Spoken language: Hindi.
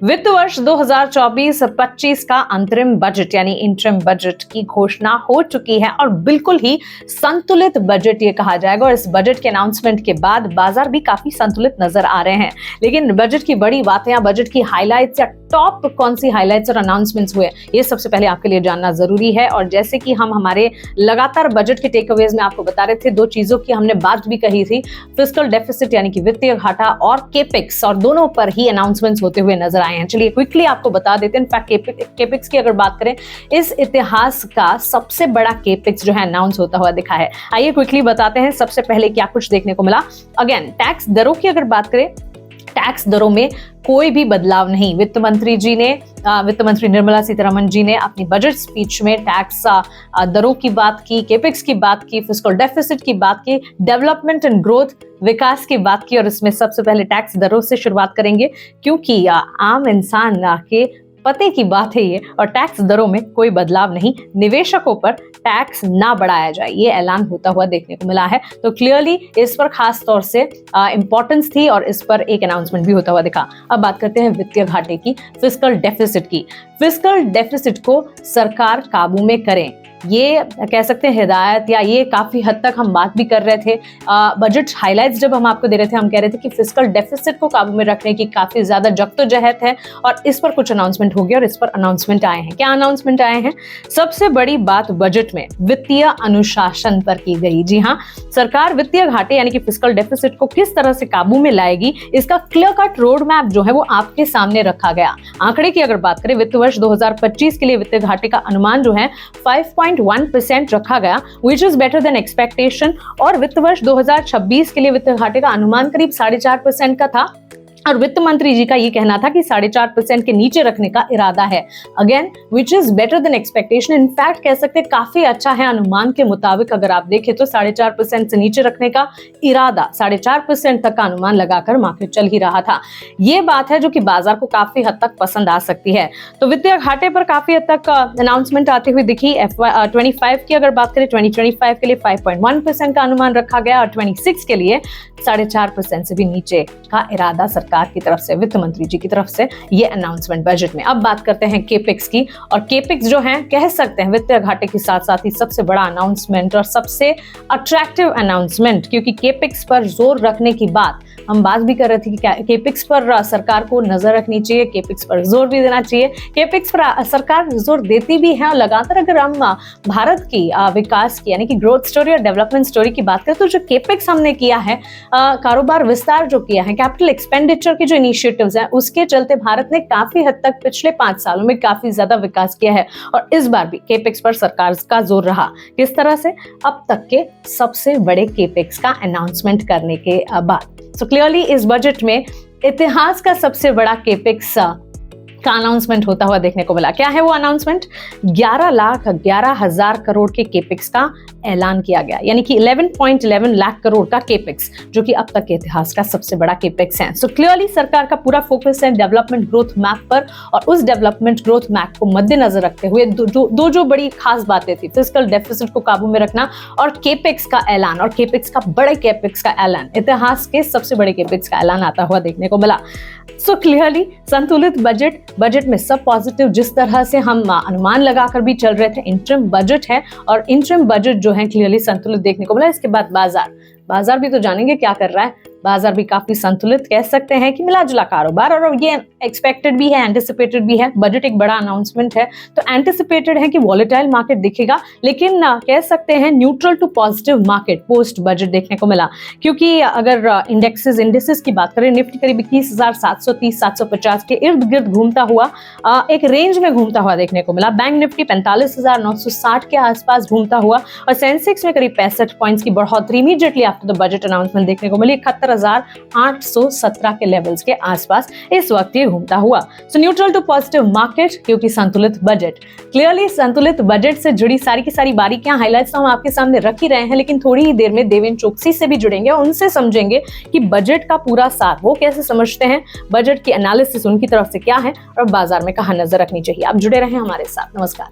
वित्त वर्ष 2024-25 का अंतरिम बजट यानी इंटरिम बजट की घोषणा हो चुकी है और बिल्कुल ही संतुलित बजट ये कहा जाएगा। और इस बजट के अनाउंसमेंट के बाद बाजार भी काफी संतुलित नजर आ रहे हैं। लेकिन बजट की बड़ी बातें या बजट की हाइलाइट्स या टॉप कौन सी हाइलाइट्स और अनाउंसमेंट्स हुए, ये सबसे पहले आपके लिए जानना जरूरी है। और जैसे कि हम हमारे लगातार बजट के टेकअवेज में आपको बता रहे थे, दो चीजों की हमने बात भी कही थी, फिस्कल डेफिसिट यानी कि वित्तीय घाटा और केपेक्स, और दोनों पर ही अनाउंसमेंट्स होते हुए नजर आए हैं। चलिए क्विकली आपको बता देते हैं। इनफैक्ट केपेक्स की अगर बात करें, इस इतिहास का सबसे बड़ा केपेक्स जो है अनाउंस होता हुआ दिखा है। आइए क्विकली बताते हैं सबसे पहले क्या कुछ देखने को मिला। अगेन टैक्स दरों की अगर बात करें, टैक्स दरों में कोई भी बदलाव नहीं। वित्त मंत्री निर्मला सीतारमण जी ने अपनी बजट स्पीच में टैक्स दरों की बात की, केपेक्स की बात की, फिस्कल डेफिसिट की बात की, डेवलपमेंट एंड ग्रोथ विकास की बात की। और इसमें सबसे पहले टैक्स दरों से शुरुआत करेंगे क्योंकि आम इंसान के पते की बात है ये। और टैक्स दरों में कोई बदलाव नहीं, निवेशकों पर टैक्स ना बढ़ाया जाए, ये ऐलान होता हुआ देखने को मिला है। तो क्लियरली इस पर खास तौर से इंपॉर्टेंस थी और इस पर एक अनाउंसमेंट भी होता हुआ दिखा। अब बात करते हैं वित्तीय घाटे की, फिस्कल डेफिसिट की। फिस्कल डेफिसिट को सरकार काबू में करें, ये कह सकते हैं हिदायत, या ये काफी हद तक हम बात भी कर रहे थे। बजट हाइलाइट्स जब हम आपको दे रहे थे, हम कह रहे थे कि फिस्कल डेफिसिट को काबू में रखने की काफी ज्यादा जद्दोजहद है और इस पर कुछ अनाउंसमेंट हो गया और इस पर अनाउंसमेंट आए हैं। क्या अनाउंसमेंट आए हैं? सबसे बड़ी बात बजट में वित्तीय अनुशासन पर की गई। जी हाँ, सरकार वित्तीय घाटे यानी कि फिस्कल डेफिसिट को किस तरह से काबू में लाएगी, इसका क्लियर कट रोड मैप जो है वो आपके सामने रखा गया। आंकड़े की अगर बात करें, वित्त वर्ष 2025 के लिए वित्तीय घाटे का अनुमान जो है 5.1% रखा गया, which is better than expectation। और वित्त वर्ष 2026 के लिए वित्तीय घाटे का अनुमान करीब 4.5% का था और वित्त मंत्री जी का ये कहना था कि 4.5% के नीचे रखने का इरादा है। Again which is better than expectation, in fact कह सकते हैं काफी अच्छा है अनुमान के मुताबिक। अगर आप देखें तो 4.5% से नीचे रखने का इरादा, 4.5% तक का अनुमान लगाकर मार्केट चल ही रहा था। ये बात है जो कि बाजार को काफी हद तक पसंद आ सकती है। तो वित्तीय घाटे पर काफी हद तक अनाउंसमेंट आती हुई दिखी। FY25 की अगर बात करें, 2025 के लिए 5.1% का अनुमान रखा गया और 26 के लिए 4.5% से भी नीचे का इरादा सरकार की तरफ से, वित्त मंत्री जी की तरफ से ये अनाउंसमेंट बजट में। अब बात करते हैं केपेक्स की। और केपेक्स जो है कह सकते हैं वित्तीय घाटे के साथ साथ ही सबसे बड़ा अनाउंसमेंट और सबसे अट्रैक्टिव अनाउंसमेंट, क्योंकि केपेक्स पर जोर रखने की बात हम बात भी कर रहे थे कि केपेक्स पर सरकार को नजर रखनी चाहिए, केपेक्स पर जोर भी देना चाहिए। केपेक्स पर सरकार जोर देती भी है और लगातार अगर हम भारत की विकास की यानी कि ग्रोथ स्टोरी और डेवलपमेंट स्टोरी की बात करें, तो जो केपेक्स हमने किया है, कारोबार विस्तार जो किया है, कैपिटल एक्सपेंडिचर के जो इनिशिएटिव्स हैं, उसके चलते भारत ने काफी हद तक पिछले 5 सालों में काफी ज्यादा विकास किया है। और इस बार भी केपेक्स पर सरकार का जोर रहा। किस तरह से? अब तक के सबसे बड़े केपेक्स का अनाउंसमेंट करने के बाद। सो क्लियरली इस बजट में इतिहास का सबसे बड़ा केपेक्स का अनाउंसमेंट होता हुआ देखने को मिला। क्या है वो अनाउंसमेंट? 11,11,000 करोड़ के केपेक्स का ऐलान किया गया, यानी कि 11.11 लाख करोड़ का केपेक्स, जो कि अब तक के इतिहास का सबसे बड़ा केपेक्स है। सो क्लियरली सरकार का पूरा फोकस है डेवलपमेंट ग्रोथ मैप पर। और उस डेवलपमेंट ग्रोथ मैप को मद्देनजर रखते हुए दो जो बड़ी खास बातें थी, फिस्कल डेफिसिट को काबू में रखना और केपेक्स का ऐलान, और केपेक्स का बड़े केपेक्स का ऐलान, इतिहास के सबसे बड़े केपेक्स का ऐलान आता हुआ देखने को मिला। सो क्लियरली संतुलित बजट में सब पॉजिटिव, जिस तरह से हम अनुमान लगाकर भी चल रहे थे। इंटरिम बजट है और इंटरिम बजट जो है क्लियरली संतुलित देखने को मिला। इसके बाद बाजार भी तो जानेंगे क्या कर रहा है। बाजार भी काफी संतुलित कह सकते हैं कि मिला जुला कारोबार, और ये एक्सपेक्टेड भी है, एंटिसिपेटेड भी है। बजट एक बड़ा अनाउंसमेंट है, तो एंटिसिपेटेड है कि वॉलेटाइल मार्केट दिखेगा, लेकिन कह सकते हैं neutral to positive market post budget देखने को मिला। क्योंकि अगर इंडेक्सेस की बात करें, निफ्टी करीब 21,730-750 के इर्द गिर्द घूमता हुआ, एक रेंज में घूमता हुआ देखने को मिला। बैंक निफ्टी 45,960 के आसपास घूमता हुआ और सेंसेक्स में करीब 65 पॉइंट्स की बढ़ोतरी immediately after the budget announcement देखने को मिली। 71,817 के लेवल्स के आसपास इस वक्त ये घूमता हुआ। सो न्यूट्रल टू पॉजिटिव मार्केट, क्योंकि संतुलित बजट। क्लियरली संतुलित बजट से जुड़ी सारी की सारी बारीकियां, हाइलाइट्स तो हम आपके सामने रख ही रहे हैं, लेकिन थोड़ी ही देर में देवेंद्र चोकसी से भी जुड़ेंगे, उनसे समझेंगे कि बजट का पूरा सार वो कैसे समझते हैं, बजट की एनालिसिस उनकी तरफ से क्या है और बाजार में कहां नजर रखनी चाहिए। आप जुड़े रहें हमारे साथ। नमस्कार।